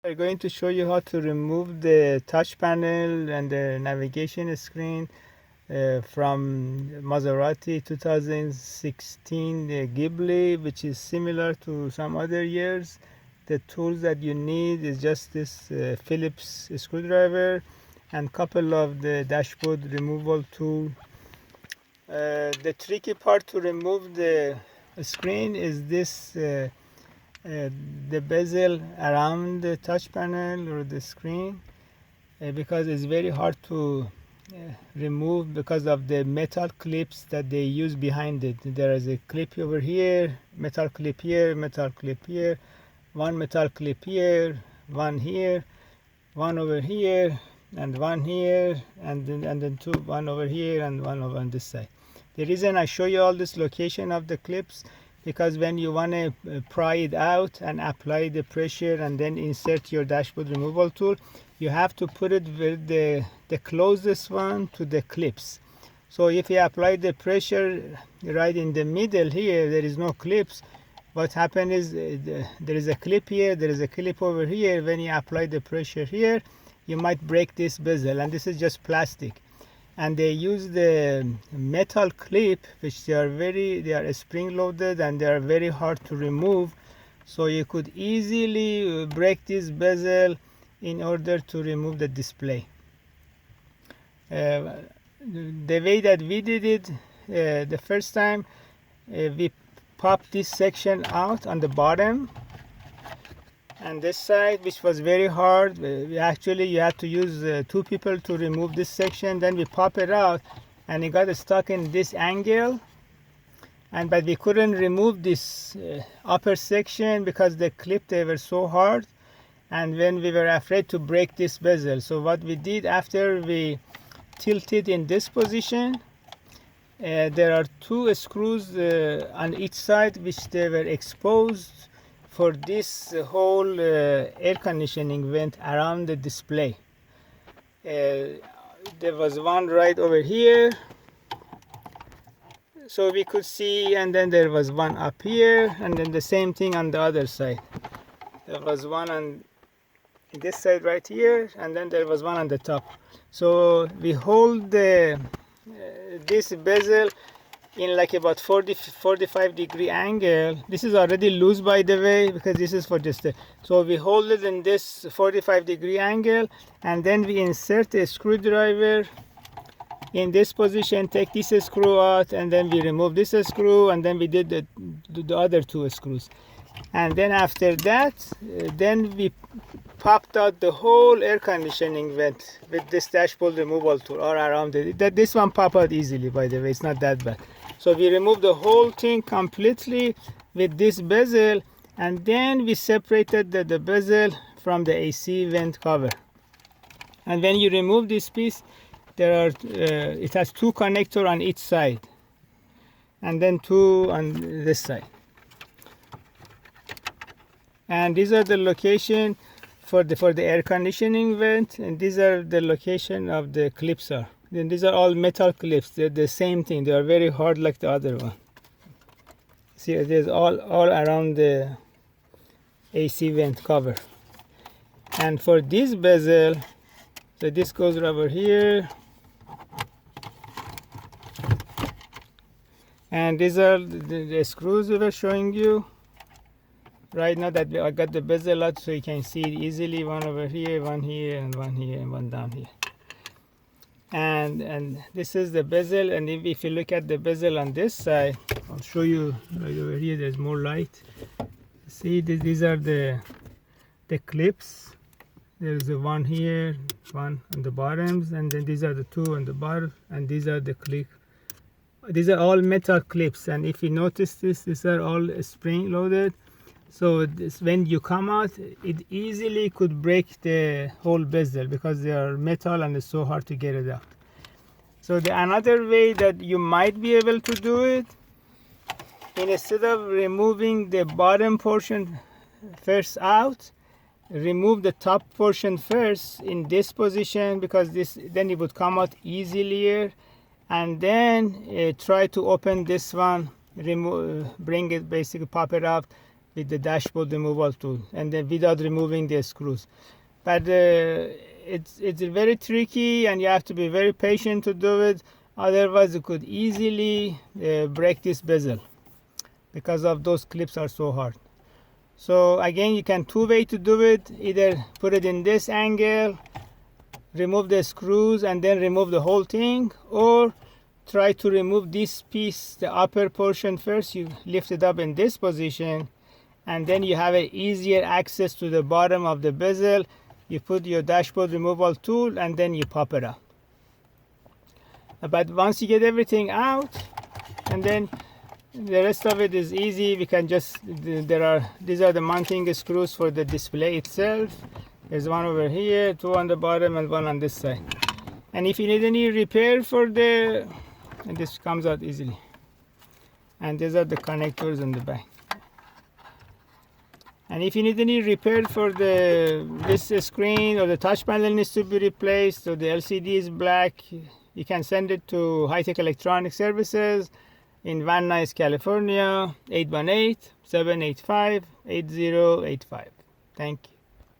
We're going to show you how to remove the touch panel and the navigation screen from Maserati 2016 Ghibli, which is similar to some other years. The tools that you need is just this Phillips screwdriver and couple of the dashboard removal tool. The tricky part to remove the screen is this the bezel around the touch panel or the screen, because it's very hard to remove because of the metal clips that they use behind it. There is a clip over here, metal clip here, metal clip here, one metal clip here, one here, one over here, and one here, and then two, one over here and one over on this side. The reason I show you all this location of the clips, because when you want to pry it out and apply the pressure and then insert your dashboard removal tool, you have to put it with the closest one to the clips. So if you apply the pressure right in the middle here, there is no clips. What happens is there is a clip here, there is a clip over here. When you apply the pressure here, you might break this bezel, and this is just plastic. And they use the metal clip, which they are spring loaded and they are very hard to remove. So you could easily break this bezel in order to remove the display. The way that we did it the first time, we popped this section out on the bottom and this side, which was very hard. Actually, you had to use two people to remove this section. Then we pop it out and it got stuck in this angle, but we couldn't remove this upper section because the clip, they were so hard, and when we were afraid to break this bezel. So what we did, after we tilted in this position, there are two screws on each side which they were exposed for this whole air conditioning vent around the display. There was one right over here, so we could see, and then there was one up here, and then the same thing on the other side. There was one on this side right here, and then there was one on the top. So we hold this bezel in like about 45 degree angle. This is already loose, by the way, because this is for just so we hold it in this 45 degree angle, and then we insert a screwdriver in this position, take this screw out, and then we remove this screw, and then we did the other two screws. And then after that, then we popped out the whole air conditioning vent with this dashboard removal tool all around it. This one popped out easily, by the way, it's not that bad. So we removed the whole thing completely with this bezel, and then we separated the bezel from the AC vent cover. And when you remove this piece, it has two connectors on each side, and then two on this side. And these are the location for the air conditioning vent, and these are the location of the clips are. Then these are all metal clips. They're the same thing. They are very hard like the other one. See, it is all around the AC vent cover. And for this bezel, so this goes over here, and these are the screws we were showing you. Right now that I got the bezel out, so you can see it easily. One over here, one here, and one here, and one down here. And this is the bezel. And if you look at the bezel on this side, I'll show you right over here. There's more light. See, these are the clips. There's the one here, one on the bottoms, and then these are the two on the bottom, and these are the clip. These are all metal clips, and if you notice this, these are all spring loaded. So this, when you come out, it easily could break the whole bezel because they are metal and it's so hard to get it out. So another way that you might be able to do it, instead of removing the bottom portion first out, remove the top portion first in this position, because then it would come out easier, and then try to open this one, bring it, basically pop it up with the dashboard removal tool, and then without removing the screws. But it's very tricky, and you have to be very patient to do it. Otherwise, you could easily break this bezel because of those clips are so hard. So again, you can two way to do it. Either put it in this angle, remove the screws, and then remove the whole thing, or try to remove this piece, the upper portion first. You lift it up in this position, and then you have an easier access to the bottom of the bezel. You put your dashboard removal tool, and then you pop it out. But once you get everything out, and then the rest of it is easy. We can just, these are the mounting screws for the display itself. There's one over here, two on the bottom, and one on this side. And if you need any repair for and this comes out easily. And these are the connectors in the back. And if you need any repair for this screen, or the touch panel needs to be replaced, or the LCD is black, you can send it to High Tech Electronic Services in Van Nuys, California, 818-785-8085. Thank you.